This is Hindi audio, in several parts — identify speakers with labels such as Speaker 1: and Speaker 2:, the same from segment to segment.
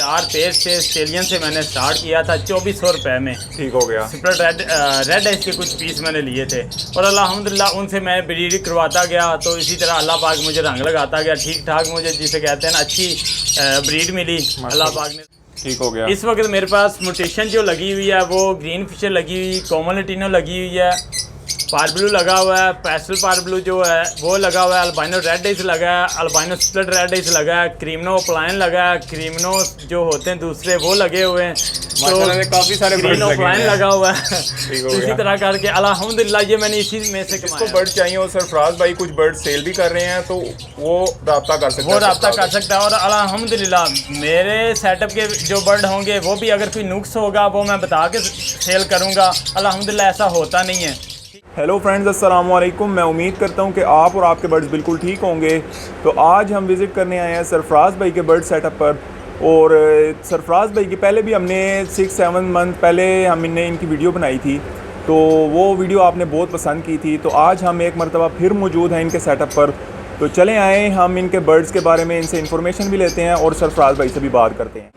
Speaker 1: 4 पेयर से ऑस्ट्रेलियन से मैंने स्टार्ट किया था 2400 रुपये में।
Speaker 2: ठीक हो गया।
Speaker 1: स्प्लिट रेड है, इसके कुछ पीस मैंने लिए थे और अल्हम्दुलिल्लाह उनसे मैं ब्रीडिंग करवाता गया। तो इसी तरह अल्लाह पाक मुझे रंग लगाता गया, ठीक ठाक मुझे जिसे कहते हैं ना अच्छी ब्रीड मिली अल्लाह पाक ने।
Speaker 2: ठीक हो गया।
Speaker 1: इस वक्त मेरे पास म्यूटेशन जो लगी हुई है वो ग्रीन फिशर लगी हुई, कॉमन लटीनो लगी हुई है, पार्बलू लगा हुआ है, पेस्टल पार्बलू जो है वो लगा हुआ है, अल्बाइनो रेड आइस लगा है, अल्बाइनो स्प्लिट रेड आइस लगा है, क्रीमनो ओप्लाइन लगा है, क्रीमनो जो होते हैं दूसरे वो लगे हुए हैं, तो
Speaker 2: काफी सारे
Speaker 1: ग्रीन ओप्लाइन लगा हुआ है। इसी तरह करके अल्हम्दुलिल्लाह ये मैंने इसी में से
Speaker 2: जिसको बर्ड चाहिए और सरफराज भाई कुछ बर्ड सेल भी कर रहे हैं तो वो रब्ता कर सकता है,
Speaker 1: वो रब्ता कर सकता है। और अल्हम्दुलिल्लाह मेरे सेटअप के जो बर्ड होंगे वो भी अगर कोई नुक्स होगा वो मैं बता के सेल करूँगा। अल्हम्दुलिल्लाह ऐसा होता नहीं है।
Speaker 2: हेलो फ्रेंड्स, अस्सलाम वालेकुम। मैं उम्मीद करता हूं कि आप और आपके बर्ड्स बिल्कुल ठीक होंगे। तो आज हम विज़िट करने आए हैं सरफराज भाई के बर्ड सेटअप पर। और सरफराज भाई की पहले भी हमने 6-7 मंथ पहले हमने इनकी वीडियो बनाई थी, तो वो वीडियो आपने बहुत पसंद की थी। तो आज हम एक मरतबा फिर मौजूद हैं इनके सेटअप पर। तो चलें आए हम इनके बर्ड्स के बारे में इनसे इन्फॉर्मेशन भी लेते हैं और सरफराज भाई से भी बात करते हैं।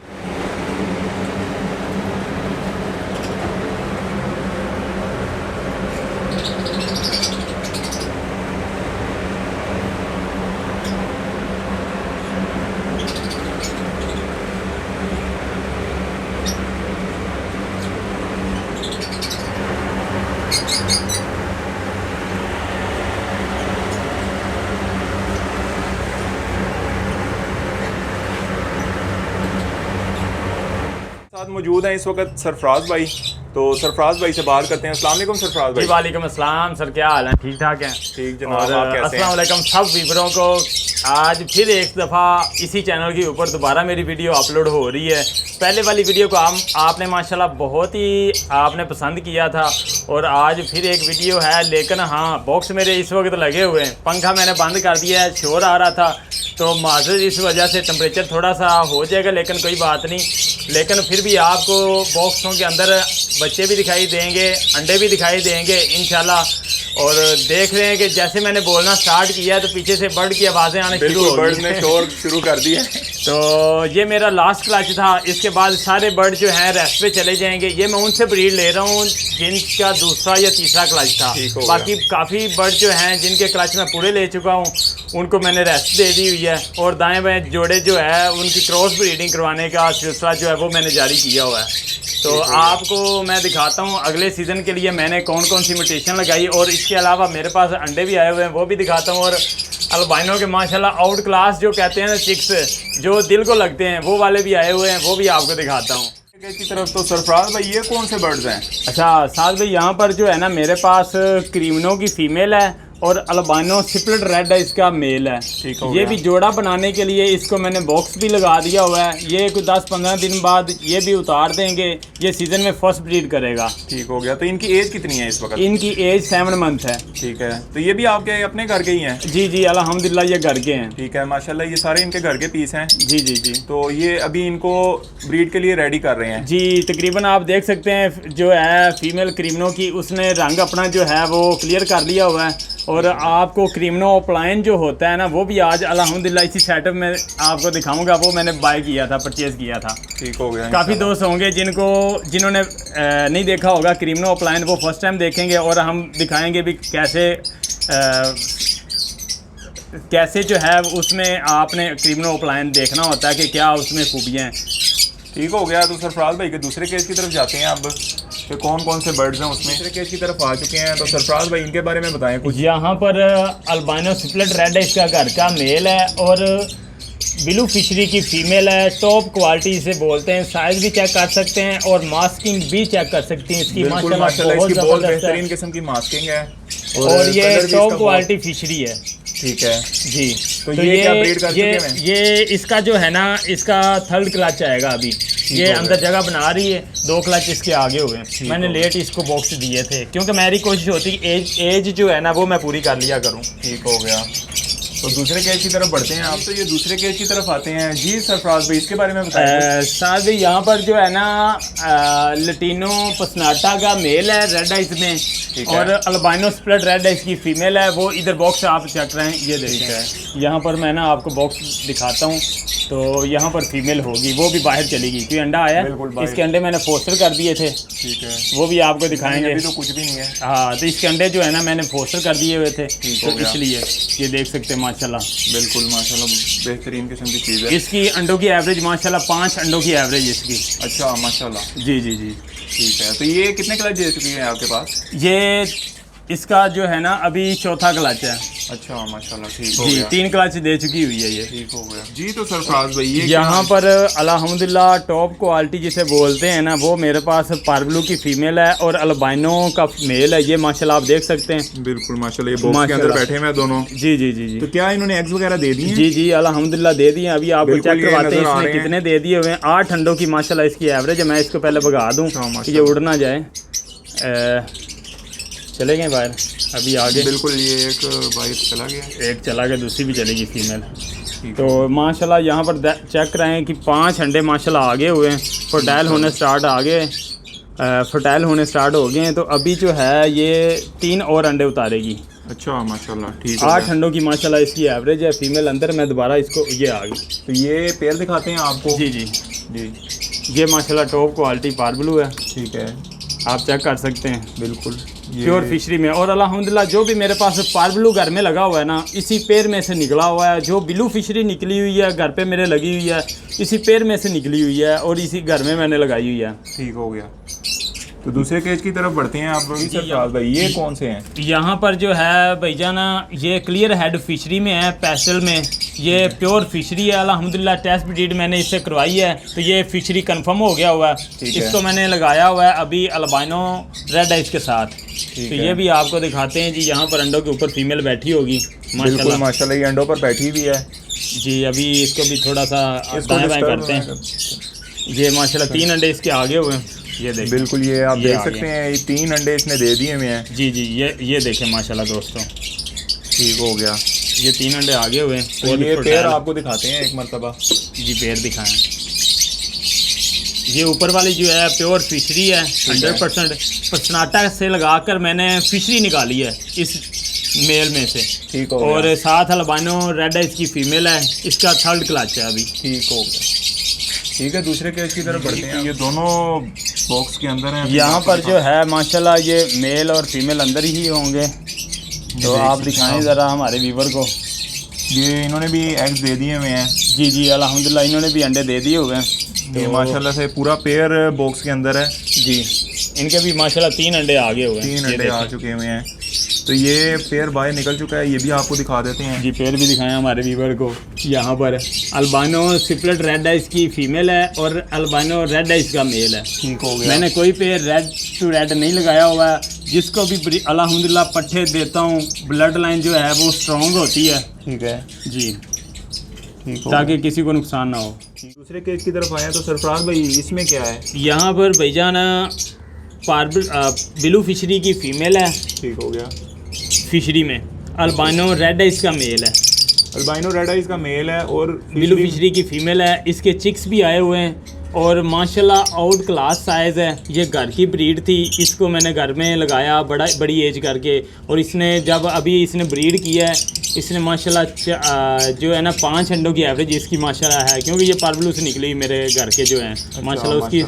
Speaker 2: मौजूद हैं इस वक्त सरफराज भाई। तो सरफराज भाई से बात करते हैं। अस्सलाम वालेकुम सरफराज भाई।
Speaker 1: वालेकुम अस्सलाम सर, क्या हाल है? ठीक ठाक है?
Speaker 2: ठीक जनाब, आप कैसे हैं?
Speaker 1: अस्सलाम वालेकुम सब व्यूअरों को। आज फिर एक दफ़ा इसी चैनल के ऊपर दोबारा मेरी वीडियो अपलोड हो रही है। पहले वाली वीडियो को आपने माशाल्लाह बहुत ही आपने पसंद किया था और आज फिर एक वीडियो है। लेकिन हाँ, बॉक्स मेरे इस वक्त लगे हुए हैं, पंखा मैंने बंद कर दिया है, शोर आ रहा था तो माजूद इस वजह से टेम्परेचर थोड़ा सा हो जाएगा, लेकिन कोई बात नहीं। लेकिन फिर भी आपको बॉक्सों के अंदर बच्चे भी दिखाई देंगे, अंडे भी दिखाई देंगे इंशाल्लाह। और देख रहे हैं कि जैसे मैंने बोलना स्टार्ट किया तो पीछे से बर्ड की आवाज़ें आने शुरू हो गई, ने
Speaker 2: शोर शुरू कर दिया।
Speaker 1: तो ये मेरा लास्ट क्लच था। इसके बाद सारे बर्ड जो हैं रेस्ट पे चले जाएंगे। ये मैं उनसे ब्रीड ले रहा हूँ जिनका दूसरा या तीसरा क्लच था। बाकी काफ़ी बर्ड जो हैं जिनके क्लच मैं पूरे ले चुका हूँ उनको मैंने रेस्ट दे दी हुई है। और दाएँ बाएँ जोड़े जो है उनकी क्रॉस ब्रीडिंग करवाने का सिलसिला जो है वो मैंने जारी किया हुआ है। तो आपको मैं दिखाता हूँ अगले सीज़न के लिए मैंने कौन कौन सी म्यूटेशन लगाई, और इसके अलावा मेरे पास अंडे भी आए हुए हैं वो भी दिखाता हूँ। और अल्बाइनो के माशाल्लाह आउट क्लास जो कहते हैं ना चिक्स जो दिल को लगते हैं वो वाले भी आए हुए हैं, वो भी आपको दिखाता हूँ।
Speaker 2: की तरफ तो सरफराज भाई ये कौन से बर्ड्स हैं?
Speaker 1: अच्छा साथ भाई, यहाँ पर जो है ना मेरे पास क्रीमनो की फ़ीमेल है और अल्बाइनो स्प्लिट रेड है इसका मेल है। ये भी जोड़ा बनाने के लिए इसको मैंने बॉक्स भी लगा दिया हुआ है। ये कुछ 10-15 दिन बाद ये भी उतार देंगे, ये सीज़न में फर्स्ट ब्रीड करेगा।
Speaker 2: ठीक हो गया। तो इनकी एज कितनी है इस वक्त?
Speaker 1: इनकी एज 7 मंथ है।
Speaker 2: ठीक है। तो ये भी आपके अपने घर के ही हैं?
Speaker 1: जी जी अल्हम्दुलिल्लाह ये घर के हैं।
Speaker 2: ठीक है माशाल्लाह, ये सारे इनके घर के पीस हैं।
Speaker 1: जी जी जी।
Speaker 2: तो ये अभी इनको ब्रीड के लिए रेडी कर रहे हैं?
Speaker 1: जी तकरीबन आप देख सकते हैं जो है फीमेल क्रीमनो की उसने रंग अपना जो है वो क्लियर कर लिया हुआ है। और आपको क्रीमनो ओप्लाइन जो होता है ना वो भी आज अल्हम्दुलिल्लाह इसी सेटअप में आपको दिखाऊंगा, वो मैंने बाय किया था, परचेज़ किया था।
Speaker 2: ठीक हो गया।
Speaker 1: काफ़ी दोस्त होंगे जिन्होंने नहीं देखा होगा क्रीमनो ओप्लाइन, वो फर्स्ट टाइम देखेंगे और हम दिखाएंगे भी कैसे जो है उसमें आपने क्रीमनो ओप्लाइन देखना होता है कि क्या उसमें खूबियाँ हैं।
Speaker 2: ठीक हो गया। तो सरफराज भाई के दूसरे केस की तरफ जाते हैं अब कि कौन कौन से बर्ड्स हैं उसमें। दूसरे केस की तरफ आ चुके हैं, तो सरफराज भाई इनके बारे में बताएं कुछ।
Speaker 1: यहाँ पर अल्बाइनो स्प्लिट रेड है, इसका घर का मेल है और ब्लू फिशरी की फीमेल है। टॉप क्वालिटी इसे बोलते हैं, साइज भी चेक कर सकते हैं और मास्किंग भी चेक कर सकते हैं इसकी। माशाल्लाह
Speaker 2: इसकी बहुत बेहतरीन किस्म की मास्किंग है
Speaker 1: और ये टॉप क्वालिटी फिशरी है।
Speaker 2: ठीक है
Speaker 1: जी।
Speaker 2: तो ये क्या ब्रीड कर चुके हैं?
Speaker 1: ये इसका जो है ना इसका 3rd क्लच आएगा अभी। ये अंदर जगह बना रही है, 2 क्लच इसके आगे हुए हैं। मैंने लेट इसको बॉक्स दिए थे क्योंकि मेरी कोशिश होती है एज जो है ना वो मैं पूरी कर लिया करूं।
Speaker 2: ठीक हो गया। तो दूसरे केज की तरफ बढ़ते हैं आप, तो ये दूसरे केज की तरफ आते हैं जी। सरफराज भाई इसके बारे में बताएं।
Speaker 1: साथ ही यहाँ पर जो है ना लटीनो पसनाटा का मेल है रेड आइज में, और अल्बाइनो स्प्लिट रेड आइज की फीमेल है। वो इधर बॉक्स आप चेक रहे हैं, ये देखें यहाँ पर मैं ना आपको बॉक्स दिखाता हूँ। तो यहाँ पर फीमेल होगी, वो भी बाहर चलेगी क्योंकि अंडा आया। इसके अंडे मैंने फोस्टर कर दिए थे,
Speaker 2: ठीक है,
Speaker 1: वो भी आपको दिखाएंगे।
Speaker 2: अभी तो कुछ भी नहीं है।
Speaker 1: हाँ, तो इसके अंडे जो है ना मैंने फोस्टर कर दिए हुए थे, तो इसलिए ये देख सकते हैं माशाल्लाह।
Speaker 2: बिल्कुल माशाल्लाह बेहतरीन किस्म की चीज़ है।
Speaker 1: इसकी अंडों की एवरेज माशाल्लाह 5 अंडों की एवरेज इसकी।
Speaker 2: अच्छा माशाल्लाह,
Speaker 1: जी जी जी,
Speaker 2: ठीक है। तो ये कितने क्लच दे चुकी है आपके पास?
Speaker 1: ये इसका जो है ना अभी चौथा क्लच है।
Speaker 2: अच्छा माशाल्लाह, ठीक हो
Speaker 1: जी,
Speaker 2: गया।
Speaker 1: 3 क्लच दे चुकी हुई है ये,
Speaker 2: ठीक हो गया जी। तो सरफराज भाई ये
Speaker 1: यहाँ पर अल्हम्दुलिल्लाह टॉप क्वालिटी जिसे बोलते हैं ना, वो मेरे पास पार्बलू की फीमेल है और अल्बाइनो का मेल है। ये माशाल्लाह आप देख सकते हैं।
Speaker 2: बिल्कुल माशाल्लाह, ये बॉक्स के अंदर बैठे हैं दोनों।
Speaker 1: जी जी जी जी।
Speaker 2: तो क्या इन्होंने एग्स वगैरह दे दिए?
Speaker 1: जी जी अल्हम्दुलिल्लाह दे दिए। अभी आपको चेक करवाते हैं इसने कितने दे दिए हुए हैं। 8 अंडों की माशाल्लाह इसकी एवरेज है। मैं इसको पहले भगा दूँ कि ये उड़ ना जाए। चले गए बाहर अभी आगे।
Speaker 2: बिल्कुल, ये एक बाइक चला गया,
Speaker 1: एक चला गया, दूसरी भी चलेगी फीमेल। तो माशाल्लाह यहाँ पर चेक रहे हैं कि 5 अंडे माशाल्लाह आगे हुए हैं, फर्टाइल होने स्टार्ट हो गए हैं। तो अभी जो है ये 3 और अंडे उतारेगी।
Speaker 2: अच्छा माशाल्लाह, ठीक है।
Speaker 1: 8 अंडों की माशाल्लाह इसकी एवरेज है। फीमेल अंदर, मैं दोबारा इसको, ये आ गई।
Speaker 2: तो ये पेयर दिखाते हैं आपको।
Speaker 1: जी जी
Speaker 2: जी,
Speaker 1: ये माशाल्लाह टॉप क्वालिटी पार्बलू है,
Speaker 2: ठीक है,
Speaker 1: आप चेक कर सकते हैं।
Speaker 2: बिल्कुल
Speaker 1: प्योर फिशरी में। और अल्हम्दुलिल्लाह जो भी मेरे पास पार्बलू घर में लगा हुआ है ना, इसी पेड़ में से निकला हुआ है। जो ब्लू फिशरी निकली हुई है घर पे मेरे लगी हुई है, इसी पेड़ में से निकली हुई है और इसी घर में मैंने लगाई हुई है।
Speaker 2: ठीक हो गया। तो दूसरे केज की तरफ बढ़ते हैं आप सरफराज भाई। ये कौन से हैं?
Speaker 1: यहाँ पर जो है भैजाना ये क्लियर हेड फिशरी में है, पेस्टल में। ये प्योर फिशरी है अल्हम्दुलिल्लाह। टेस्ट ब्रीड मैंने इससे करवाई है, तो ये फिशरी कंफर्म हो गया हुआ है। इसको मैंने लगाया हुआ है अभी अल्बाइनो रेड आइज के साथ। तो ये भी आपको दिखाते हैं जी। यहाँ पर अंडों के ऊपर फीमेल बैठी होगी माशाल्लाह।
Speaker 2: माशाल्लाह ये अंडों पर बैठी हुई है
Speaker 1: जी। अभी इसको भी थोड़ा सा दाएं बाएं करते हैं। ये माशाल्लाह 3 अंडे इसके आगे हुए हैं, ये देखें।
Speaker 2: बिल्कुल, ये आप देख सकते हैं, ये 3 अंडे इसने दे दिए हुए हैं।
Speaker 1: जी जी, ये देखें माशाल्लाह दोस्तों,
Speaker 2: ठीक हो गया।
Speaker 1: ये 3 अंडे आगे हुए हैं।
Speaker 2: तो ये पेयर आपको दिखाते हैं एक मरतबा।
Speaker 1: जी पेयर दिखाएं। ये ऊपर वाली जो है प्योर फिशरी है 100%। पसनाटा से लगाकर मैंने फिशरी निकाली है इस मेल में से।
Speaker 2: ठीक हो
Speaker 1: और
Speaker 2: गया।
Speaker 1: साथ अल्बाइनो रेड आइज की फीमेल है, इसका 3rd क्लच है अभी।
Speaker 2: ठीक हो गया, ठीक है। दूसरे केज की तरफ बढ़ते हैं। ये दोनों बॉक्स के अंदर हैं।
Speaker 1: यहाँ पर जो है माशाल्लाह ये मेल और फीमेल अंदर ही होंगे। तो आप दिखाएं ज़रा हमारे व्यूवर को।
Speaker 2: ये इन्होंने भी एग्स दे दिए हुए हैं।
Speaker 1: जी जी अल्हम्दुलिल्लाह, इन्होंने भी अंडे दे दिए हुए हैं।
Speaker 2: ये माशाल्लाह से पूरा पेयर बॉक्स के अंदर है
Speaker 1: जी। इनके भी माशाल्लाह 3 अंडे आगे हुए हैं।
Speaker 2: 3 अंडे आ चुके हुए हैं। तो ये पेयर बाहर निकल चुका है, ये भी आपको दिखा देते हैं
Speaker 1: जी। पेयर भी दिखाएं हमारे व्यूवर को। यहाँ पर अल्बाइनो स्प्लिट रेड आइज की फीमेल है और अल्बाइनो रेड आइज का मेल है।
Speaker 2: ठीक हो गया।
Speaker 1: मैंने कोई पेयर रेड टू रेड नहीं लगाया हुआ है। जिसको भी अल्हम्दुलिल्लाह पट्ठे देता हूँ, ब्लड लाइन जो है वो स्ट्रॉन्ग होती है।
Speaker 2: ठीक है
Speaker 1: जी,
Speaker 2: ठीक हो
Speaker 1: ताकि किसी को नुकसान ना हो।
Speaker 2: दूसरे केज की तरफ आए तो सरफराज भाई इसमें क्या है?
Speaker 1: यहाँ पर भैजाना ब्लू फिशरी की फीमेल है।
Speaker 2: ठीक हो गया।
Speaker 1: फिशरी में अल्बाइनो रेड आइज का मेल है,
Speaker 2: अल्बाइनो रेड आइज का मेल है और
Speaker 1: ब्लू फिशरी की फीमेल है। इसके चिक्स भी आए हुए हैं और माशाल्लाह आउट क्लास साइज़ है। ये घर की ब्रीड थी, इसको मैंने घर में लगाया बड़ी एज करके। और इसने जब अभी इसने ब्रीड किया है, इसने माशाल्लाह जो है ना 5 अंडों की एवरेज इसकी माशाल्लाह है। क्योंकि ये पार्बलू से निकली मेरे घर के जो हैं। माशाल्लाह उसकी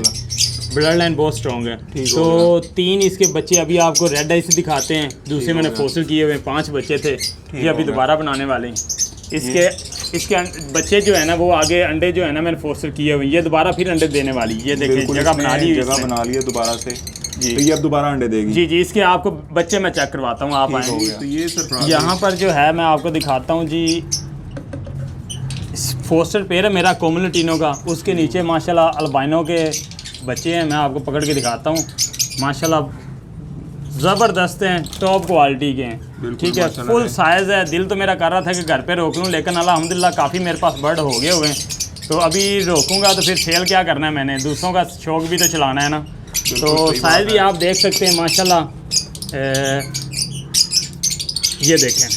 Speaker 1: ब्लड लाइन बहुत स्ट्रॉन्ग है। तो 3 इसके बच्चे अभी आपको रेड आई से दिखाते हैं। दूसरे मैंने फोसल किए हुए 5 बच्चे थे, ये अभी दोबारा बनाने वाले हैं। इसके बच्चे जो है ना वो आगे अंडे जो है ना मैंने फोस्टर किए हुए, ये दोबारा फिर अंडे देने वाली। ये देखिए जगह बना ली,
Speaker 2: जगह बना ली है दोबारा से जी। तो ये अब दोबारा अंडे देगी
Speaker 1: जी जी। इसके आपको बच्चे मैं चेक करवाता हूँ, आप आएंगे।
Speaker 2: तो ये सर
Speaker 1: यहाँ पर जो है मैं आपको दिखाता हूँ जी। फोस्टर पेयर है मेरा कोमलटिनो का, उसके नीचे माशाल्लाह अल्बाइनो के बच्चे हैं। मैं आपको पकड़ के दिखाता हूँ, माशाल्लाह ज़बरदस्त हैं, टॉप क्वालिटी के हैं। ठीक है, फुल साइज़ है। दिल तो मेरा कर रहा था कि घर पे रोक लूँ, लेकिन अल्हम्दुलिल्लाह काफ़ी मेरे पास बर्ड हो गए हुए हैं। तो अभी रोकूंगा तो फिर सेल क्या करना है, मैंने दूसरों का शौक भी तो चलाना है ना। तो साइज़ भी आप देख सकते हैं माशाल्लाह। ये देखें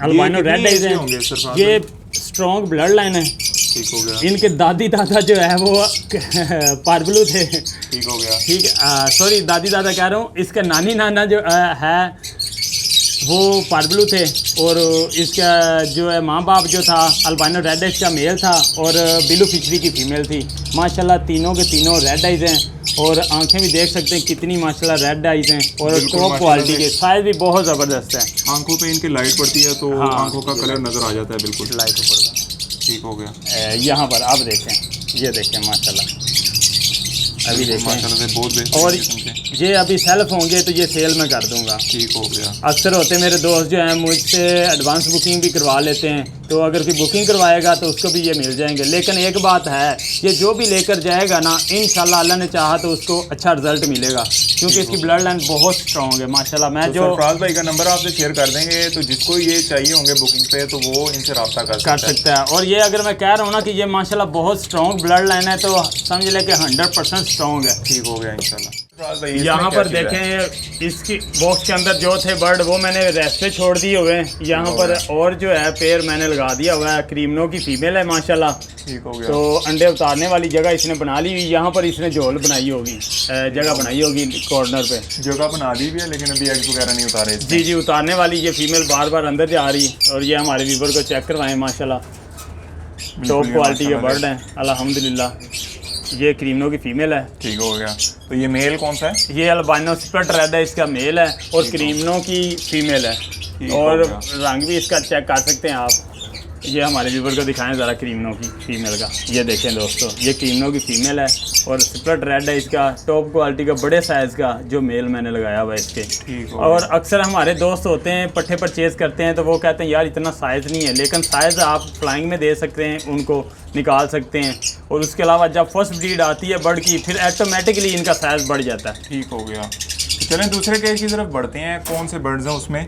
Speaker 1: अल्बाइनो रेड आइज हैं, ये स्ट्रॉन्ग ब्लड लाइन है।
Speaker 2: ठीक हो गया।
Speaker 1: इनके दादी दादा जो है वो पारबलू थे।
Speaker 2: ठीक हो गया।
Speaker 1: ठीक है, सॉरी दादी दादा कह रहा हूँ, इसका नानी नाना जो है वो पारबलू थे, और इसका जो है माँ बाप जो था अल्बाइनो रेड आइज का मेल था और बिलू फिशरी की फीमेल थी। माशाल्लाह तीनों के तीनों रेड आइज हैं, और आंखें भी देख सकते हैं कितनी माशाल्लाह रेड आइज हैं, और टॉप क्वालिटी के, साइज भी बहुत ज़बरदस्त है।
Speaker 2: आंखों पे इनकी लाइट पड़ती है तो
Speaker 1: हाँ,
Speaker 2: आंखों का कलर नज़र आ जाता है बिल्कुल।
Speaker 1: लाइट ऊपर
Speaker 2: ठीक हो गया।
Speaker 1: यहाँ पर आप देखें, ये देखें माशाल्लाह, अभी देखें
Speaker 2: माशाल्लाह से बहुत बेहतरीन
Speaker 1: और
Speaker 2: किस्म के।
Speaker 1: ये अभी सेल्फ होंगे तो ये सेल में कर दूंगा।
Speaker 2: ठीक हो गया।
Speaker 1: अक्सर होते मेरे दोस्त जो हैं मुझसे एडवांस बुकिंग भी करवा लेते हैं, तो अगर कोई बुकिंग करवाएगा तो उसको भी ये मिल जाएंगे। लेकिन एक बात है, ये जो भी लेकर जाएगा ना, इंशाल्लाह अल्लाह ने चाहा तो उसको अच्छा रिजल्ट मिलेगा, क्योंकि इसकी ब्लड लाइन बहुत स्ट्रॉन्ग है माशाल्लाह। मैं जो
Speaker 2: सरफराज भाई का नंबर आपसे शेयर कर देंगे, तो जिसको ये चाहिए होंगे बुकिंग पे तो वो इनसे रब्ता कर
Speaker 1: सकता है। और ये अगर मैं कह रहा हूँ ना कि ये माशाल्लाह बहुत स्ट्रॉन्ग ब्लड लाइन है, तो समझ ले कि 100% स्ट्रॉन्ग है।
Speaker 2: ठीक हो गया इंशाल्लाह।
Speaker 1: यहाँ पर देखें, इसकी बॉक्स के अंदर जो थे बर्ड वो मैंने रेस्ट पे छोड़ दिए हुए हैं। यहाँ पर और जो है पेड़ मैंने लगा दिया हुआ है, क्रीमनो की फीमेल है माशाल्लाह।
Speaker 2: ठीक हो गया।
Speaker 1: तो अंडे उतारने वाली जगह इसने बना ली हुई, यहाँ पर इसने झोल बनाई होगी, जगह बनाई होगी कॉर्नर पे,
Speaker 2: जगह बना दी भी है, लेकिन अभी एग्स वगैरह नहीं उतारे।
Speaker 1: जी जी, उतारने वाली ये फीमेल बार बार अंदर जा रही, और ये हमारे व्यूवर को चेक करवाएं माशाल्लाह, टॉप क्वालिटी के बर्ड हैं अल्हम्दुलिल्लाह। ये क्रीमनो की फीमेल है।
Speaker 2: ठीक हो गया। तो ये मेल कौन सा है?
Speaker 1: ये अल्बाइनो स्प्लिट रेड है, इसका मेल है, और क्रीमनो की फीमेल है, और रंग भी इसका चेक कर सकते हैं आप। ये हमारे व्यूवर को दिखाएं ज़रा क्रीमनो की फीमेल का। ये देखें दोस्तों, ये क्रीमनो की फीमेल है और स्प्लिट रेड है, इसका टॉप क्वालिटी का बड़े साइज़ का जो मेल मैंने लगाया हुआ है इसके। और अक्सर हमारे दोस्त होते हैं पट्ठे परचेज़ करते हैं तो वो कहते हैं यार इतना साइज़ नहीं है, लेकिन साइज़ आप फ्लाइंग में दे सकते हैं, उनको निकाल सकते हैं। और उसके अलावा जब फर्स्ट ब्रीड आती है बर्ड की, फिर ऑटोमेटिकली इनका साइज़ बढ़ जाता है।
Speaker 2: ठीक हो गया। तो चलें दूसरे केस की तरफ बढ़ते हैं, कौन से बर्ड्स हैं उसमें?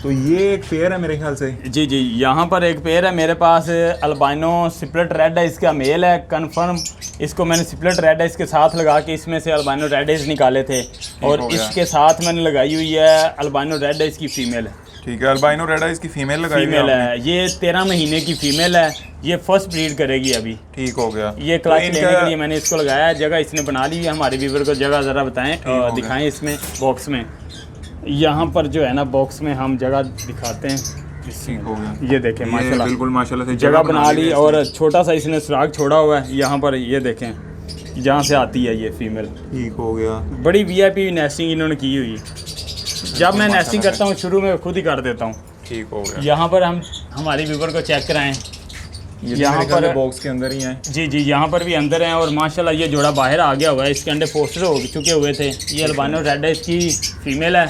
Speaker 2: तो ये एक पेयर है मेरे ख्याल से।
Speaker 1: जी जी, यहाँ पर एक पेयर है मेरे पास, अल्बाइनो स्प्लिट रेड है, इसका मेल है कन्फर्म। इसको मैंने स्प्लिट रेड इसके साथ लगा के इसमें से अल्बाइनो रेड आइज निकाले थे, और इसके साथ मैंने लगाई हुई है अल्बाइनो रेड आइज की फीमेल है।
Speaker 2: ठीक है, अल्बाइनो रेड आइज की फीमेल लगाई
Speaker 1: फीमेल है, ये 13 महीने की फीमेल है, ये फर्स्ट ब्रीड करेगी अभी।
Speaker 2: ठीक हो गया।
Speaker 1: ये क्लच लेने के लिए मैंने इसको लगाया है, जगह इसने बना ली है। हमारे व्यूवर को जगह ज़रा बताएं, दिखाएं इसमें बॉक्स में। यहाँ पर जो है ना बॉक्स में हम जगह दिखाते हैं।
Speaker 2: ठीक हो गया।
Speaker 1: ये देखें माशाल्लाह,
Speaker 2: बिल्कुल माशाल्लाह से
Speaker 1: जगह बना ली, और छोटा सा इसने सुराग छोड़ा हुआ है यहाँ पर। ये देखें जहाँ से आती है ये फीमेल।
Speaker 2: ठीक हो गया।
Speaker 1: बड़ी VIP नेस्टिंग इन्होंने की हुई। जब मैं नेस्टिंग करता हूँ शुरू में खुद ही कर देता हूँ।
Speaker 2: ठीक हो गया।
Speaker 1: यहाँ पर हम हमारे व्यूवर को चेक कराएं, यहाँ पर
Speaker 2: बॉक्स के अंदर ही है।
Speaker 1: जी जी, यहाँ पर भी अंदर हैं, और माशाल्लाह ये जोड़ा बाहर आ गया हुआ है, इसके अंडे पोस्टर हो चुके हुए थे। ये अल्बाइनो रेड है, इसकी फीमेल है,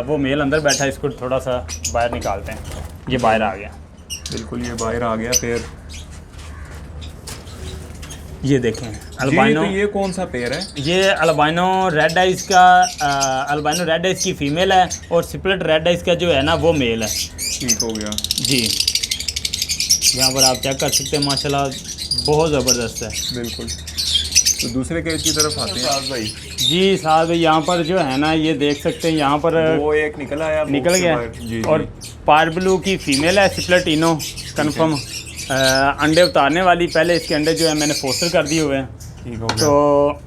Speaker 1: वो मेल अंदर बैठा है, इसको थोड़ा सा बाहर निकालते हैं। ये बाहर आ गया,
Speaker 2: बिल्कुल ये बाहर आ गया पेयर।
Speaker 1: ये देखें अल्बाइनो।
Speaker 2: तो ये कौन सा पेयर है? ये
Speaker 1: अल्बाइनो रेड आइज का, अल्बाइनो रेड आइज की फीमेल है, और स्प्लिट रेड आइज का जो है ना वो मेल है।
Speaker 2: ठीक हो गया
Speaker 1: जी, यहाँ पर आप चेक कर सकते हैं माशाल्लाह बहुत ज़बरदस्त है।
Speaker 2: बिल्कुल। तो दूसरे केज की तरफ आते हैं साथ भाई।
Speaker 1: जी साथ भाई, यहाँ पर जो है ना ये देख सकते हैं, यहाँ पर
Speaker 2: वो एक निकल
Speaker 1: गया, और पारब्लू की फीमेल है, स्प्लिटिनो कन्फर्म। अंडे उतारने वाली, पहले इसके अंडे जो है मैंने फोस्टर कर दिए हुए हैं।
Speaker 2: ठीक हो गया।
Speaker 1: तो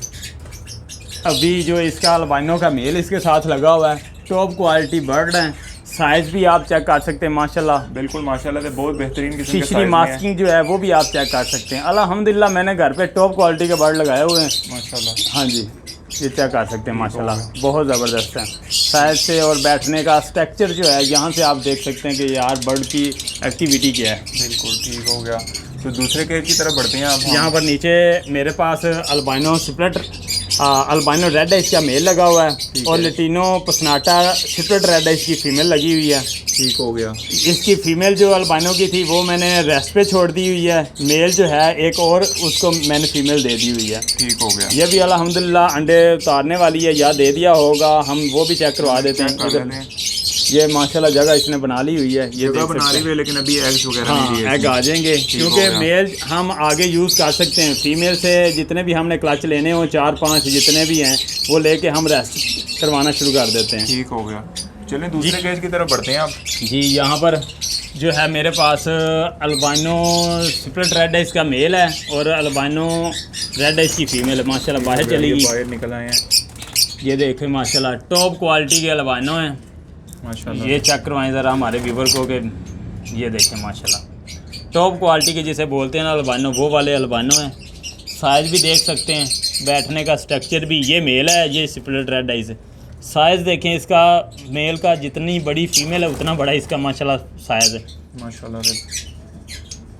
Speaker 1: अभी जो इसका अल्बाइनो का मेल इसके साथ लगा हुआ है, टॉप क्वालिटी बर्ड है, साइज़ भी आप चेक कर सकते हैं माशाल्लाह।
Speaker 2: बिल्कुल माशाल्लाह से बहुत बेहतरीन किस्म के
Speaker 1: फिशरी मास्किंग जो है वो भी आप चेक कर सकते हैं। अल्हम्दुलिल्लाह मैंने घर पे टॉप क्वालिटी के बर्ड लगाए हुए हैं माशाल्लाह। हाँ जी, ये चेक कर सकते हैं माशाल्लाह बहुत ज़बरदस्त है साइज़ से, और बैठने का स्ट्रक्चर जो है यहाँ से आप देख सकते हैं कि यार बर्ड की एक्टिविटी क्या है।
Speaker 2: बिल्कुल ठीक हो गया। तो दूसरे केज की तरफ बढ़ते हैं आप।
Speaker 1: यहाँ पर नीचे मेरे पास अल्बाइनो स्प्लिट अल्बाइनो रेड है, इसका मेल लगा हुआ है, और लैटिनो पसनाटा स्प्लिट रेड है, इसकी फीमेल लगी हुई है।
Speaker 2: ठीक हो गया।
Speaker 1: इसकी फीमेल जो अल्बाइनो की थी वो मैंने रेस्ट पे छोड़ दी हुई है, मेल जो है एक और उसको मैंने फीमेल दे दी हुई है।
Speaker 2: ठीक हो गया।
Speaker 1: ये भी अल्हम्दुलिल्लाह अंडे उतारने वाली है, या दे दिया होगा, हम वो भी चेक करवा देते हैं। ये माशाल्लाह जगह इसने बना ली हुई है, ये
Speaker 2: जगह बना ली हुई है, लेकिन अभी एग्स वगैरह नहीं दिए।
Speaker 1: एग आ जाएंगे, क्योंकि मेल हम आगे यूज़ कर सकते हैं। फीमेल से जितने भी हमने क्लच लेने हो 4-5 जितने भी हैं वो लेके हम रेस्ट करवाना शुरू कर देते हैं।
Speaker 2: ठीक हो गया। चलें दूसरे केज की तरफ बढ़ते हैं आप।
Speaker 1: जी यहाँ पर जो है मेरे पास अल्बाइनो स्प्लिट रेड आइस का मेल है और अल्बाइनो रेड आइस की फीमेल है। माशाल्लाह बाहर चलेगी,
Speaker 2: बाहर निकल आए हैं।
Speaker 1: ये देखें माशाल्लाह टॉप क्वालिटी के अल्बाइनो हैं
Speaker 2: माशाल्लाह।
Speaker 1: ये चेक करवाएं ज़रा हमारे व्यूवर को कि ये देखें माशाल्लाह टॉप क्वालिटी के जिसे बोलते हैं ना अल्बाइनो, वो वाले अल्बाइनो हैं। साइज़ भी देख सकते हैं, बैठने का स्ट्रक्चर भी। ये मेल है, ये स्प्लिट रेड आइस है। साइज़ देखें इसका, मेल का जितनी बड़ी फीमेल है उतना बड़ा इसका माशाल्लाह साइज़ है
Speaker 2: माशाल्लाह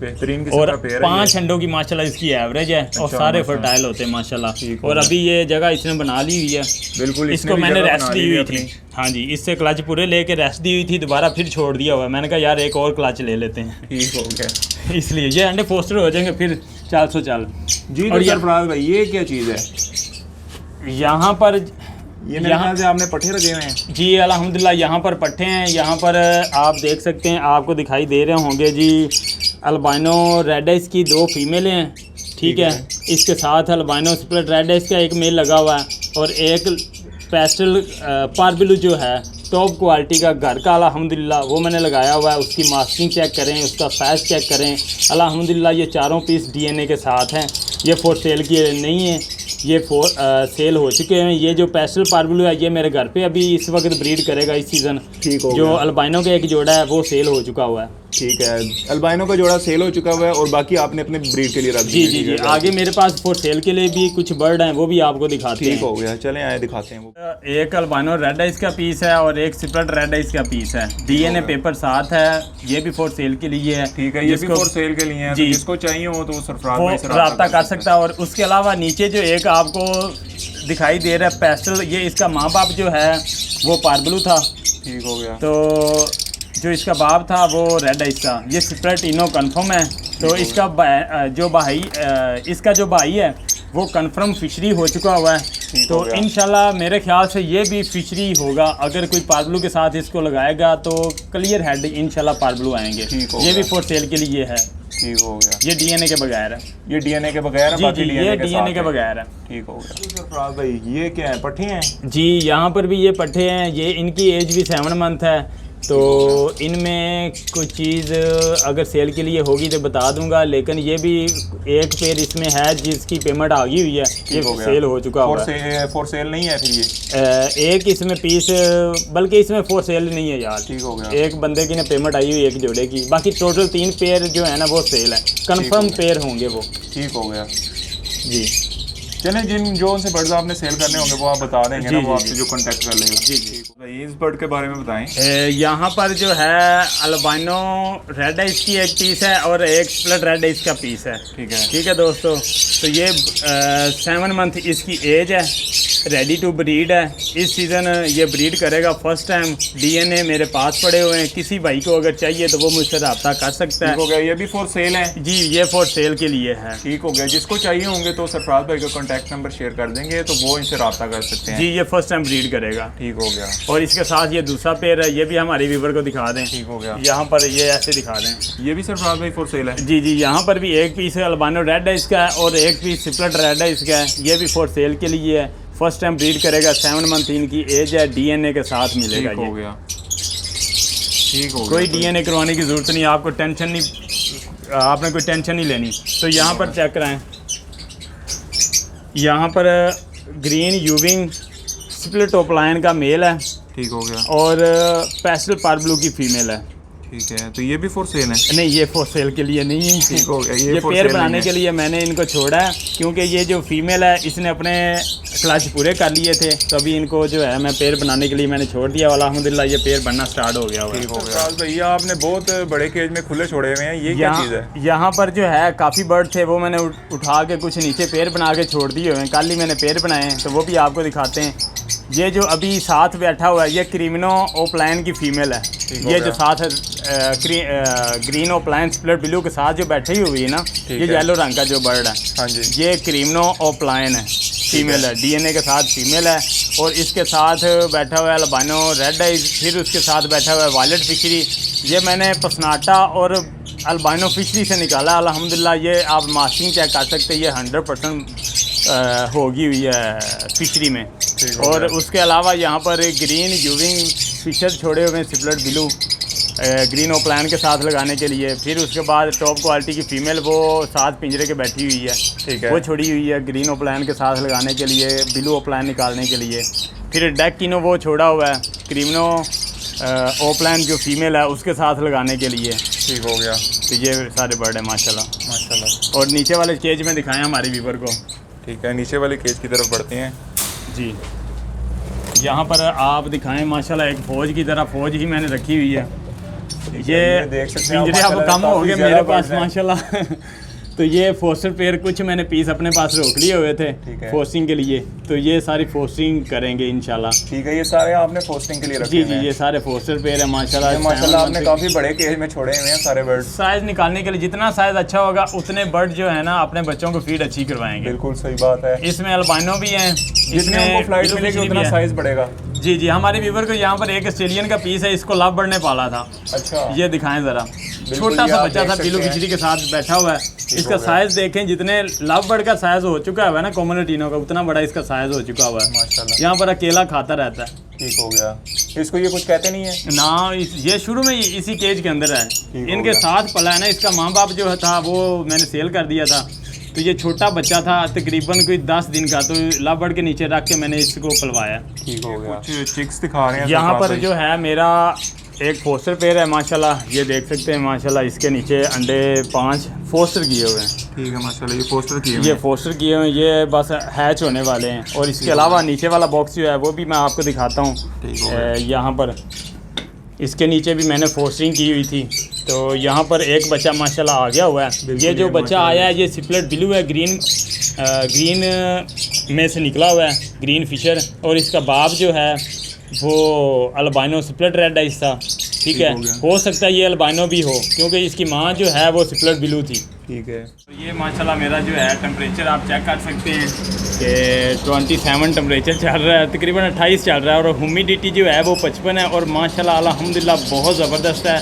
Speaker 2: बेहतरीन किस्म
Speaker 1: और
Speaker 2: का पेयर है।
Speaker 1: 5 अंडों की माशाल्लाह इसकी एवरेज है और सारे फर्टाइल होते हैं माशाल्लाह। और अभी ये जगह इसने बना ली हुई है,
Speaker 2: बिल्कुल
Speaker 1: इसको मैंने रेस्ट दी हुई थी। हाँ जी, इससे क्लच पूरे लेके रेस्ट दी हुई थी, दोबारा फिर छोड़ दिया हुआ है। मैंने कहा यार एक और क्लच ले लेते हैं,
Speaker 2: ठीक हो गया।
Speaker 1: इसलिए ये अंडे फोस्टर हो जाएंगे फिर 400
Speaker 2: जी।
Speaker 1: और
Speaker 2: सरफराज भाई ये क्या चीज़ है?
Speaker 1: यहाँ पर
Speaker 2: ये मेरे ख्याल से आपने पट्टे रखे हुए हैं।
Speaker 1: जी अल्हम्दुलिल्लाह यहाँ पर पट्टे हैं। यहाँ पर आप देख सकते हैं, आपको दिखाई दे रहे होंगे जी, अल्बाइनो रेड आइस की 2 फीमेलें हैं, ठीक है। इसके साथ अल्बाइनो स्प्लिट रेड आइस का एक मेल लगा हुआ है और एक पेस्टल पार्बिलू जो है टॉप क्वालिटी का घर का अल्हम्दुलिल्लाह वो मैंने लगाया हुआ है। उसकी मास्किंग चेक करें, उसका साइज़ चेक करें। अल्हम्दुलिल्लाह ये चारों पीस डीएनए के साथ हैं। ये फॉर सेल की नहीं है, ये सेल हो चुके हैं। ये जो पेस्टल पार्बिलू है ये मेरे घर पे अभी इस वक्त ब्रीड करेगा इस सीज़न।
Speaker 2: ठीक हो
Speaker 1: जो अल्बाइनो का एक जोड़ा है वो सेल हो चुका हुआ है।
Speaker 2: ठीक है, अल्बाइनो का जोड़ा सेल हो चुका हुआ है और बाकी आपने अपने ब्रीड के लिए रख
Speaker 1: जी जी जी। आगे मेरे पास फॉर सेल के लिए भी कुछ बर्ड हैं, वो भी आपको दिखाते हैं।
Speaker 2: ठीक हो गया, चलें आए दिखाते हैं। वो
Speaker 1: एक अल्बाइनो रेड आइस का पीस है और एक स्प्लिट रेड आइस का पीस है। डीएनए पेपर साथ है, ये भी फॉर सेल के लिए है।
Speaker 2: ठीक है, ये भी फॉर सेल के लिए है।
Speaker 1: जी,
Speaker 2: जिसको चाहिए हो तो वो सरफराज
Speaker 1: वो
Speaker 2: भाई से
Speaker 1: रब्ता कर सकता है। और उसके अलावा नीचे जो एक आपको दिखाई दे रहा है पेस्टल, ये इसका माँ बाप जो है वो पार्बलू था।
Speaker 2: ठीक हो गया।
Speaker 1: तो जो इसका बाप था वो रेड आइस था। ये स्प्लिट इनो कन्फर्म है। तो इसका इसका जो भाई है वो कन्फर्म फिशरी हो चुका हुआ है। तो इंशाल्लाह मेरे ख्याल से ये भी फिशरी होगा। अगर कोई पार्बलू के साथ इसको लगाएगा तो क्लियर हेड इंशाल्लाह पार्बलू आएंगे। ये भी फॉर सेल के लिए है।
Speaker 2: ठीक हो गया।
Speaker 1: ये डीएनए के बगैर है।
Speaker 2: ये डीएनए के बगैर है, बाकी
Speaker 1: ये डीएनए के बगैर है।
Speaker 2: ठीक हो गया। सरफराज भाई ये क्या है, पट्टे हैं?
Speaker 1: जी यहाँ पर भी ये पट्टे हैं। ये इनकी एज भी 7 मंथ है। तो इनमें कोई चीज़ अगर सेल के लिए होगी तो बता दूंगा, लेकिन ये भी एक पेयर इसमें है जिसकी पेमेंट आ गई हुई है, ये सेल हो चुका हुआ है।
Speaker 2: फॉर सेल नहीं है फिर ये?
Speaker 1: एक इसमें पीस, बल्कि इसमें फॉर सेल नहीं है यार।
Speaker 2: ठीक हो गया।
Speaker 1: एक बंदे की ने पेमेंट आई हुई एक जोड़े की, बाकी टोटल 3 पेयर जो है ना वो सेल है, कंफर्म पेयर होंगे वो।
Speaker 2: ठीक हो गया
Speaker 1: जी।
Speaker 2: चलें, जो उनसे बर्ड्स आपने सेल करने होंगे वो आप बता देंगे ना, वो आपसे जो कांटेक्ट कर लेगा।
Speaker 1: जी जी।
Speaker 2: भाई इस बर्ड के बारे में बताएं।
Speaker 1: यहाँ पर जो है अल्बाइनो रेड आइस की एक पीस है और एक स्प्लिट रेड आइस का पीस है। ठीक है दोस्तों। तो ये 7 मंथ इसकी एज है, रेडी टू ब्रीड है। इस सीज़न ये ब्रीड करेगा फर्स्ट टाइम। डीएनए मेरे पास पड़े हुए हैं, किसी भाई को अगर चाहिए तो वो मुझसे रब्ता कर सकता है।
Speaker 2: ठीक हो गया। ये भी फॉर सेल है?
Speaker 1: जी ये फॉर सेल के लिए है।
Speaker 2: ठीक हो गया। जिसको चाहिए होंगे तो सरफराज भाई का कॉन्टैक्ट नंबर शेयर कर देंगे तो वो इनसे रब्ता कर सकते हैं।
Speaker 1: जी ये फर्स्ट टाइम ब्रीड करेगा।
Speaker 2: ठीक हो गया।
Speaker 1: और इसके साथ ये दूसरा पेयर है, ये भी हमारे व्यूवर को दिखा दें।
Speaker 2: ठीक हो गया।
Speaker 1: यहाँ पर ये ऐसे दिखा दें।
Speaker 2: ये भी सरफराज भाई फॉर सेल है?
Speaker 1: जी जी। यहाँ पर भी एक पीस है अल्बाइनो रेड आइस का है और एक पीस स्प्लिट रेड आइस का है। ये भी फॉर सेल के लिए है। फर्स्ट टाइम ब्रीड करेगा, 7 मंथ इनकी एज है। डीएनए के साथ मिलेगा।
Speaker 2: ठीक हो गया। ठीक हो गया।
Speaker 1: कोई डीएनए करवाने की ज़रूरत नहीं, आपको टेंशन नहीं, आपने कोई टेंशन नहीं लेनी। तो यहाँ पर चेक कराएं, यहाँ पर ग्रीन यूविंग स्प्लिट ओपलाइन का मेल है।
Speaker 2: ठीक हो गया।
Speaker 1: और पेस्टल पार्बलू की फीमेल है।
Speaker 2: ठीक है। तो ये भी फॉर सेल है?
Speaker 1: नहीं ये फॉर सेल के लिए नहीं है।
Speaker 2: ठीक हो गया।
Speaker 1: ये पेयर बनाने के लिए मैंने इनको छोड़ा है, क्योंकि ये जो फीमेल है इसने अपने क्लच पूरे कर लिए थे। तो अभी इनको जो है मैं पेयर बनाने के लिए मैंने छोड़ दिया। अल्हम्दुलिल्लाह ये पेयर बनना स्टार्ट हो गया हुआ है।
Speaker 2: ठीक हो गया। भैया आपने बहुत बड़े केज में खुले छोड़े हुए हैं, ये क्या चीज़ है?
Speaker 1: यहाँ पर जो है काफ़ी बर्ड थे, वो मैंने उठा के कुछ नीचे पेयर बना के छोड़ दिए हुए हैं। कल ही मैंने पेयर बनाए हैं, तो वो भी आपको दिखाते हैं। ये जो अभी साथ बैठा हुआ है ये क्रीमिनो ओपलाइन की फीमेल है। ये जो साथ ग्रीन ओपलाइन स्प्लिट ब्लू के साथ जो बैठी हुई है ना, ये येलो रंग का जो बर्ड है,
Speaker 2: हाँ जी,
Speaker 1: ये क्रीमिनो ओपलाइन है, फीमेल है, डीएनए के साथ फीमेल है। और इसके साथ बैठा हुआ है अल्बाइनो रेड आइज, फिर उसके साथ बैठा हुआ है वायलेट फिशरी। ये मैंने पसनाटा और अल्बाइनो फिशरी से निकाला। अल्हम्दुलिल्लाह ये आप मास्किंग चेक कर सकते हैं, ये 100% होगी हुई है फिशरी में। और उसके अलावा यहाँ पर ग्रीन यूविंग फिशर छोड़े हुए हैं सिपलेट ब्लू ग्रीन ओप्लान के साथ लगाने के लिए। फिर उसके बाद टॉप क्वालिटी की फ़ीमेल वो साथ पिंजरे के बैठी हुई है,
Speaker 2: ठीक है,
Speaker 1: वो छोड़ी हुई है ग्रीन ओप्लान के साथ लगाने के लिए, ब्लू ओप्लान निकालने के लिए। फिर डेकिनो वो छोड़ा हुआ है क्रीमनो ओप्लान जो फीमेल है उसके साथ लगाने के लिए।
Speaker 2: ठीक हो गया।
Speaker 1: तो ये सारे बर्ड हैं माशाल्लाह
Speaker 2: माशाल्लाह।
Speaker 1: और नीचे वाले केज में दिखाएं हमारे व्यूवर को।
Speaker 2: ठीक है, नीचे वाले केज की तरफ बढ़ते हैं
Speaker 1: जी। यहाँ पर आप दिखाएं माशाल्लाह एक फ़ौज की तरह फ़ौज ही मैंने रखी हुई है। ये
Speaker 2: देख सकते हैं
Speaker 1: पिंजरे अब कम हो गए मेरे पास माशाल्लाह। तो ये फोस्टर पेयर कुछ मैंने पीस अपने पास रोक लिए हुए थे फोस्टिंग के लिए, तो ये सारी फोस्टिंग करेंगे इंशाल्लाह।
Speaker 2: ठीक है, ये सारे आपने फोस्टिंग के लिए रखे
Speaker 1: जी जी, ये सारे फोस्टर पेयर है माशाल्लाह।
Speaker 2: माशाल्लाह आपने काफ़ी बड़े केज में छोड़े हुए हैं सारे बर्ड।
Speaker 1: साइज़ निकालने के लिए जितना साइज़ अच्छा होगा उतने बर्ड जो है ना अपने बच्चों को फीड अच्छी करवाएंगे।
Speaker 2: बिल्कुल सही बात है।
Speaker 1: इसमें अल्बाइनो भी हैं,
Speaker 2: जितने हमको फ्लाइट मिलेगी उतना साइज़ बढ़ेगा।
Speaker 1: जी जी, हमारे व्यूवर को यहाँ पर एक ऑस्ट्रेलियन का पीस है, इसको लव बर्ड ने पाला था।
Speaker 2: अच्छा,
Speaker 1: ये दिखाएं ज़रा, छोटा सा बच्चा था पीलू खिचड़ी के साथ बैठा हुआ है। इसका साइज़ देखें, जितने लव बर्ड का साइज़ हो चुका है ना कॉमन टीनों का, उतना बड़ा इसका साइज़ हो चुका हुआ है
Speaker 2: माशाल्लाह।
Speaker 1: यहाँ पर अकेला खाता रहता है।
Speaker 2: ठीक हो गया। इसको ये कुछ कहते नहीं है
Speaker 1: ना, ये शुरू में इसी केज के अंदर है, इनके साथ पला है ना। इसका माँ बाप जो था वो मैंने सेल कर दिया था, तो ये छोटा बच्चा था तकरीबन कोई 10 दिन का, तो लव बर्ड के नीचे रख के मैंने इसको पलवाया।
Speaker 2: ठीक हो गया। कुछ चिक्स दिखा रहे हैं
Speaker 1: यहाँ पर जो है मेरा एक फोस्टर पेयर है माशाल्लाह, ये देख सकते हैं माशाल्लाह। इसके नीचे अंडे 5 फोस्टर किए हुए हैं। ठीक है माशाल्लाह, ये फोस्टर किए हुए हैं, ये फोस्टर किए हुए हैं, ये बस हैच होने वाले हैं। और इसके अलावा नीचे वाला बॉक्स जो है वो भी मैं आपको दिखाता हूँ। यहाँ पर इसके नीचे भी मैंने फोस्टरिंग की हुई थी, तो यहाँ पर एक बच्चा माशाल्लाह आ गया हुआ है। ये जो बच्चा आया है ये सिपलेट ब्लू है, ग्रीन में से निकला हुआ है, ग्रीन फिशर। और इसका बाप जो है वो अल्बाइनो सिपलेट रेड है इसका। ठीक है, हो सकता है ये अल्बाइनो भी हो क्योंकि इसकी माँ जो है वो सिपलेट ब्लू थी। ठीक है, तो ये माशाल्लाह मेरा जो है टेम्परेचर आप चेक कर सकते हैं कि 27 टेम्परेचर चल रहा है, तकरीबन 28 चल रहा है। और ह्यूमिडिटी जो है वो 55 है। और माशाल्लाह अल्हम्दुलिल्लाह बहुत ज़बरदस्त है।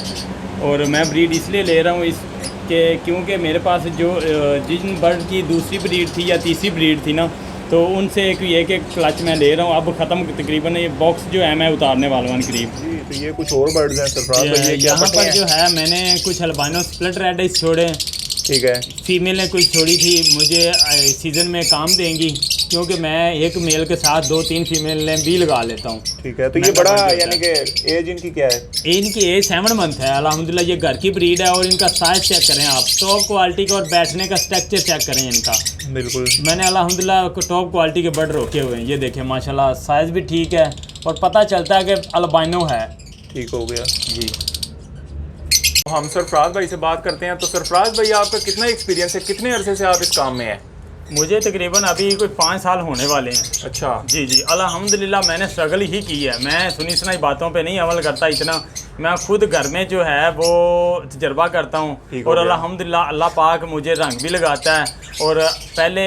Speaker 1: और मैं ब्रीड इसलिए ले रहा हूँ इसके क्योंकि मेरे पास जो जिन बर्ड की दूसरी ब्रीड थी या तीसरी ब्रीड थी ना, तो उनसे एक क्लच मैं ले रहा हूँ। अब ख़त्म तकरीबन ये बॉक्स जो है मैं उतारने वाला हूँ करीब। जी, तो ये कुछ और बर्ड्स हैं सरफराज भाई, यहाँ पर जो है मैंने कुछ अल्बाइनो स्प्लिट रेड आइज छोड़े। ठीक है, फीमेल ने कुछ छोड़ी थी, मुझे सीज़न में काम देंगी क्योंकि मैं एक मेल के साथ 2-3 फीमेल ने भी लगा लेता हूँ। ठीक है, तो ये बड़ा यानी कि एज इनकी क्या है? इनकी एज 7 मंथ है अल्हम्दुलिल्लाह। ये घर की ब्रीड है। और इनका साइज़ चेक करें आप, टॉप क्वालिटी का, और बैठने का स्ट्रक्चर चेक करें इनका। बिल्कुल, मैंने अल्हम्दुलिल्लाह टॉप क्वालिटी के बर्ड रोके हुए हैं। ये देखें माशाल्लाह, साइज़ भी ठीक है और पता चलता है कि अल्बाइनो है। ठीक हो गया जी। हम सरफराज भाई से बात करते हैं। तो सरफराज भाई, आपका कितना एक्सपीरियंस है, कितने अरसे से आप इस काम में हैं? मुझे तकरीबन अभी कोई 5 साल होने वाले हैं। अच्छा जी जी, अल्हम्दुलिल्लाह मैंने स्ट्रगल ही की है। मैं सुनी सुनाई बातों पे नहीं अमल करता इतना, मैं खुद घर में जो है वो तजर्बा करता हूँ। और अल्हम्दुलिल्लाह अल्लाह पाक मुझे रंग भी लगाता है। और पहले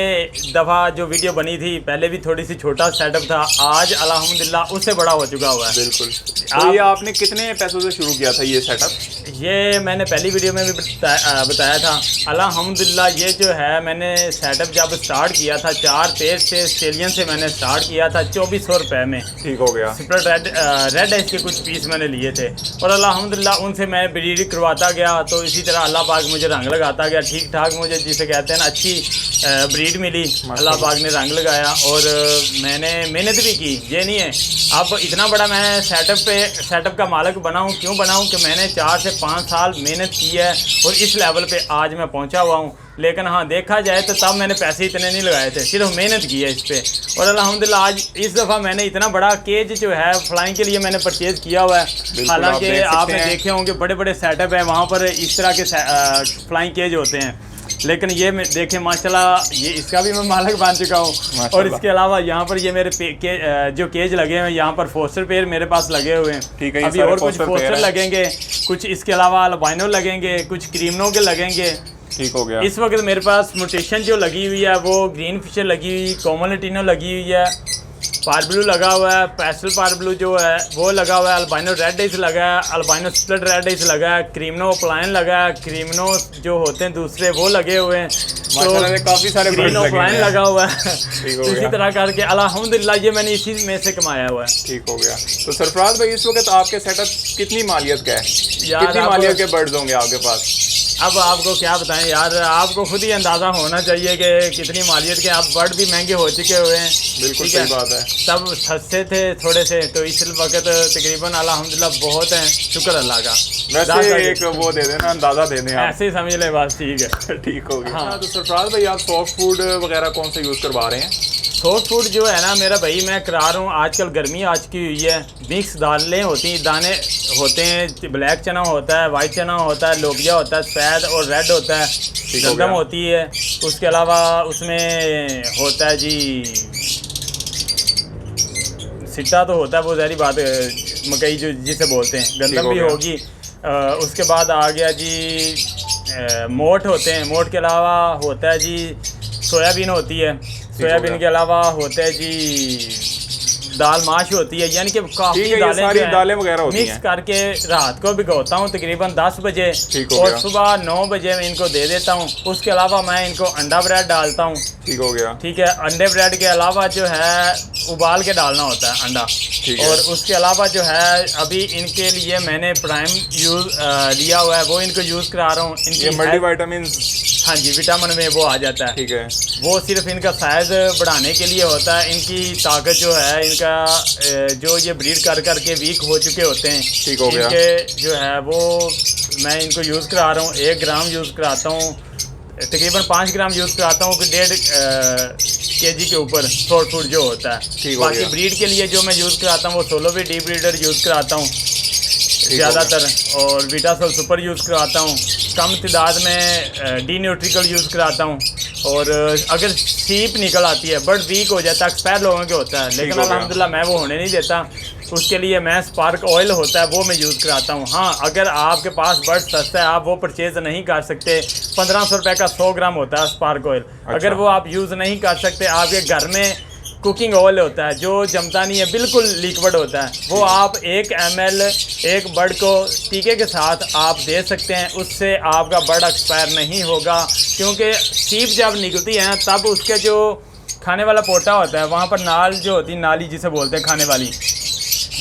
Speaker 1: दफ़ा जो वीडियो बनी थी पहले भी थोड़ी सी छोटा सेटअप था, आज अल्हम्दुलिल्लाह उससे बड़ा हो चुका हुआ है। बिल्कुल। तो ये आपने कितने पैसों से शुरू किया था ये सेटअप? ये मैंने पहली वीडियो में भी बताया था। अल्हम्दुलिल्लाह ये जो है मैंने सेटअप जब स्टार्ट किया था 4 पेज से ऑस्ट्रेलियन से मैंने स्टार्ट किया था 2400 रुपये में। ठीक हो गया। सिपलेट रेड है, इसके कुछ पीस मैंने लिए थे और अल्हम्दुलिल्लाह उनसे मैं ब्रीड करवाता गया। तो इसी तरह अल्लाह पाक मुझे रंग लगाता गया, ठीक ठाक मुझे जिसे कहते हैं ना अच्छी ब्रीड मिली। अल्लाह पाक ने रंग लगाया और मैंने मेहनत भी की, ये नहीं है। अब इतना बड़ा मैं सेटअप का मालिक बना हूँ, क्यों बना हूँ कि मैंने 4 से 5 साल मेहनत की है और इस लेवल पे आज मैं पहुँचा हुआ हूँ। लेकिन हाँ, देखा जाए तो तब मैंने पैसे इतने नहीं लगाए थे, सिर्फ मेहनत की है इस पर। और अल्हम्दुलिल्लाह आज इस दफ़ा मैंने इतना बड़ा केज जो है फ्लाइंग के लिए मैंने परचेज़ किया हुआ है। हालांकि आपने देखे होंगे बड़े बड़े सेटअप हैं वहाँ पर इस तरह के फ्लाइंग केज होते हैं, लेकिन ये देखें माशाल्लाह ये इसका भी मैं मालिक बन चुका हूँ। और इसके अलावा यहाँ पर ये मेरे जो केज लगे हुए हैं, यहाँ पर फोस्टर पेयर मेरे पास लगे हुए हैं। ठीक है, अभी और कुछ फोस्टर लगेंगे, कुछ इसके अलावा अल्बाइनो लगेंगे, कुछ क्रीमनो के लगेंगे। ठीक हो गया। इस वक्त मेरे पास म्यूटेशन जो लगी हुई है वो ग्रीन फिशर लगी हुई, कॉमन लटीनो लगी हुई है, पार ब्लू लगा हुआ है, पेस्टल पार ब्लू जो है वो लगा हुआ है, अल्बाइनो रेड इस लगा है, अल्बाइनो स्प्लिट रेड इस लगा है, क्रीमनो प्लाइन लगा है, क्रीमनो जो होते हैं दूसरे वो लगे हुए हैं,
Speaker 2: तो काफी सारे
Speaker 1: क्रीमनो प्लाइन लगा हुआ है। इसी तरह करके अल्हम्दुलिल्लाह ये मैंने इसी में से कमाया हुआ है।
Speaker 2: ठीक हो गया। तो सरफराज भाई इस वक्त आपके सेटअप कितनी मालियत का है, कितनी मालियत के बर्ड्स होंगे आपके पास?
Speaker 1: अब आपको क्या बताएं यार, आपको खुद ही अंदाज़ा होना चाहिए कि कितनी मालियत के। अब बर्ड भी महंगे हो चुके हुए हैं।
Speaker 2: बिल्कुल सही बात है।
Speaker 1: तब सस्ते थे थोड़े से, तो इस वक्त तकरीबन अल्हम्दुलिल्लाह बहुत हैं, शुक्र अल्लाह का।
Speaker 2: वैसे एक वो दे देना, अंदाज़ा दे दें आप।
Speaker 1: ऐसे ही समझ लें बस, ठीक है।
Speaker 2: ठीक हो गया।
Speaker 1: हाँ।
Speaker 2: तो सरफराज भाई आप सॉफ्ट फूड वगैरह कौन सा यूज़ करवा रहे हैं?
Speaker 1: सॉफ्ट फूड जो है ना मेरा भाई, मैं करा रहा हूँ, आजकल गर्मी आ चुकी हुई है, मिक्स दालें होती हैं, दाने होते हैं, ब्लैक चना होता है, वाइट चना होता है, लोबिया होता है, सफ़ेद और रेड होता है, गंदम होती है, उसके अलावा उसमें होता है जी सिट्टा तो होता है, वो ज़ाहिर बात मकई जो जिसे बोलते हैं, गंदम भी होगी। उसके बाद आ गया जी मोट होते हैं, मोट के अलावा होता है जी सोयाबीन होती है, सोयाबीन के अलावा होता है जी दाल माश होती है, यानी कि काफ़ी
Speaker 2: दालें वगैरह होती
Speaker 1: मिक्स करके रात को भिगोता हूँ तकरीबन 10 बजे और सुबह 9 बजे मैं इनको दे देता हूँ। उसके अलावा मैं इनको अंडा ब्रेड डालता हूँ।
Speaker 2: ठीक हो गया।
Speaker 1: ठीक है, अंडे ब्रेड के अलावा जो है उबाल के डालना होता है अंडा। और उसके अलावा जो है अभी इनके लिए मैंने प्राइम यूज़ लिया हुआ है, वो इनको यूज़ करा रहा हूँ।
Speaker 2: इनके मल्टीविटामिन,
Speaker 1: हाँ जी, विटामिन में वो आ जाता है।
Speaker 2: ठीक है, वो
Speaker 1: सिर्फ इनका साइज़ बढ़ाने के लिए होता है। इनकी ताकत जो है, इनका जो ये ब्रीड कर करके वीक हो चुके होते हैं,
Speaker 2: ठीक हो गया,
Speaker 1: इनके जो है वो मैं इनको यूज़ करा रहा हूँ। 1 ग्राम यूज़ कराता हूँ, तकरीबन 5 ग्राम यूज़ कराता हूँ, 1.5 kg के ऊपर सॉफ्ट फूड जो होता है। बाकी ब्रीड के लिए जो मैं यूज़ कराता हूँ वो सोलोवी डी ब्रीडर यूज़ कराता हूँ ज़्यादातर, और विटासल सुपर यूज़ कराता हूँ। कम तादाद में डी न्यूट्रिकल यूज़ कराता हूँ। और अगर सीप निकल आती है, बर्ड वीक हो जाता है, एक्सपायर लोगों के होता है, लेकिन अल्हम्दुलिल्लाह मैं वो होने नहीं देता। उसके लिए मैं स्पार्क ऑयल होता है वो मैं यूज़ कराता हूँ। हाँ, अगर आपके पास बर्ड सस्ता है, आप वो परचेज़ नहीं कर सकते, 1500 रुपये का 100 ग्राम होता है स्पार्क ऑयल। अगर वो आप यूज़ नहीं कर सकते, आपके घर में कुकिंग ऑयल होता है जो जमता नहीं है, बिल्कुल लिक्विड होता है, वो आप 1 ml एक बर्ड को टीके के साथ आप दे सकते हैं। उससे आपका बर्ड एक्सपायर नहीं होगा, क्योंकि सीप जब निकलती है तब उसके जो खाने वाला पोटा होता है वहाँ पर नाल जो होती है, नाली जिसे बोलते हैं खाने वाली,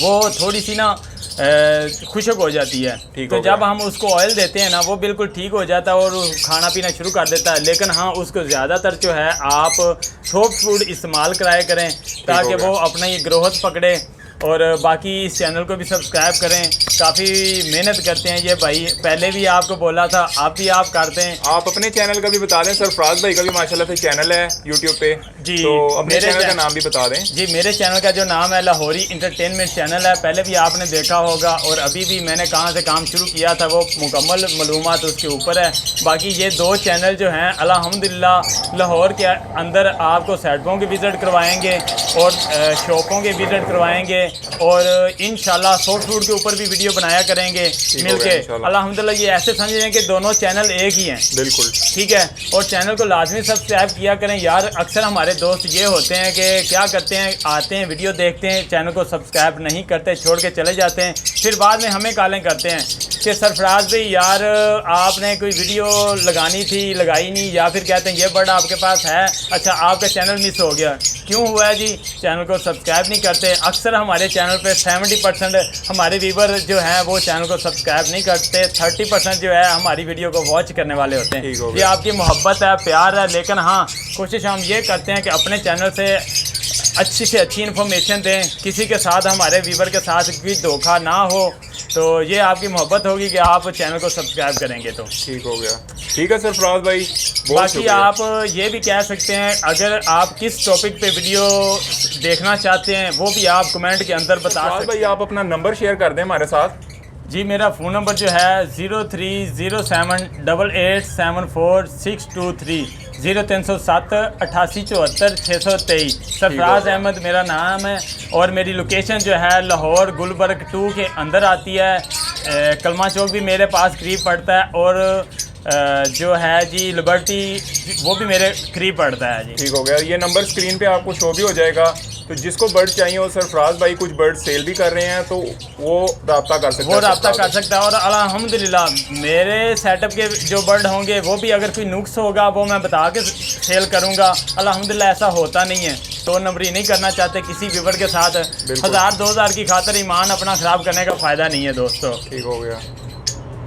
Speaker 1: वो थोड़ी सी ना खुशक हो जाती है। तो जब हम उसको ऑयल देते हैं ना, वो बिल्कुल ठीक हो जाता है और खाना पीना शुरू कर देता है। लेकिन हाँ, उसको ज़्यादातर जो है आप सॉफ्ट फूड इस्तेमाल कराया करें ताकि वो अपना ये ग्रोथ पकड़े। और बाकी इस चैनल को भी सब्सक्राइब करें, काफ़ी मेहनत करते हैं ये भाई, पहले भी आपको बोला था, आप भी आप करते हैं।
Speaker 2: आप अपने चैनल का भी बता दें, सरफराज भाई का भी माशाल्लाह से चैनल है यूट्यूब पे जी, तो अपने चैनल का नाम भी बता दें।
Speaker 1: जी, मेरे चैनल का जो नाम है लाहौरी इंटरटेनमेंट चैनल है, पहले भी आपने देखा होगा, और अभी भी मैंने कहाँ से काम शुरू किया था वो मुकम्मल मालूमात उसके ऊपर है। बाकी ये 2 चैनल जो हैं अल्हम्दुलिल्लाह लाहौर के अंदर आपको सेटों की विज़िट करवाएंगे और शॉपों के विज़िट करवाएंगे, और इंशाल्लाह सॉफ्ट फूड के ऊपर भी वीडियो बनाया करेंगे मिलके। अल्हम्दुलिल्लाह ये ऐसे समझें कि दोनों चैनल एक ही हैं।
Speaker 2: बिल्कुल
Speaker 1: ठीक है, और चैनल को लाजमी सब्सक्राइब किया करें यार। अक्सर हमारे दोस्त ये होते हैं कि क्या करते हैं, आते हैं वीडियो देखते हैं, चैनल को सब्सक्राइब नहीं करते, छोड़ के चले जाते हैं, फिर बाद में हमें कॉलें करते हैं कि सरफराज भाई यार आपने कोई वीडियो लगानी थी, लगाई नहीं, या फिर कहते हैं ये बर्ड आपके पास है, अच्छा आपका चैनल मिस हो गया, क्यों हुआ है जी? चैनल को सब्सक्राइब नहीं करते। अक्सर हमारे चैनल पे 70% हमारे व्यूवर जो हैं वो चैनल को सब्सक्राइब नहीं करते, 30% जो है हमारी वीडियो को वॉच करने वाले होते हैं। ये आपकी मोहब्बत है, प्यार है, लेकिन हाँ, कोशिश हम ये करते हैं कि अपने चैनल से अच्छी इन्फॉर्मेशन दें, किसी के साथ, हमारे व्यूवर के साथ कोई धोखा ना हो। तो ये आपकी मोहब्बत होगी कि आप चैनल को सब्सक्राइब करेंगे तो
Speaker 2: ठीक हो गया। ठीक है सरफराज भाई,
Speaker 1: बाकी आप ये भी कह सकते हैं अगर आप किस टॉपिक पे वीडियो देखना चाहते हैं वो भी आप कमेंट के अंदर बता सकते हैं।
Speaker 2: भाई आप अपना नंबर शेयर कर दें हमारे साथ।
Speaker 1: जी, मेरा फ़ोन नंबर जो है 03078874 623 0307 88 74 623। सरफराज अहमद मेरा नाम है, और मेरी लोकेशन जो है लाहौर गुलबर्ग 2 के अंदर आती है। कलमा चौक भी मेरे पास करीब पड़ता है, और जो है जी लिबर्टी, वो भी मेरे करीब पड़ता है जी।
Speaker 2: ठीक हो गया। ये नंबर स्क्रीन पे आपको शो भी हो जाएगा, तो जिसको बर्ड चाहिए हो, सरफराज भाई कुछ बर्ड सेल भी कर रहे हैं, तो वो रब्ता कर सकता है,
Speaker 1: वो रब्ता कर सकता है। और अल्हम्दुलिल्लाह मेरे सेटअप के जो बर्ड होंगे वो भी अगर कोई नुक्स होगा वो मैं बता के सेल करूँगा। अल्हम्दुलिल्लाह ऐसा होता नहीं है, तो नंबरी नहीं करना चाहते किसी व्यूवर के साथ। 1000-2000 की खातर ईमान अपना ख़राब करने का फ़ायदा नहीं है दोस्तों।
Speaker 2: ठीक हो गया।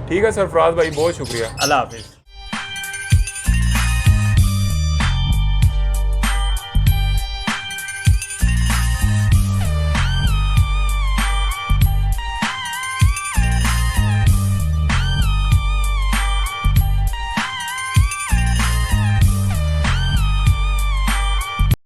Speaker 2: ठीक है सरफराज भाई, बहुत शुक्रिया।
Speaker 1: अल्लाह हाफिज़।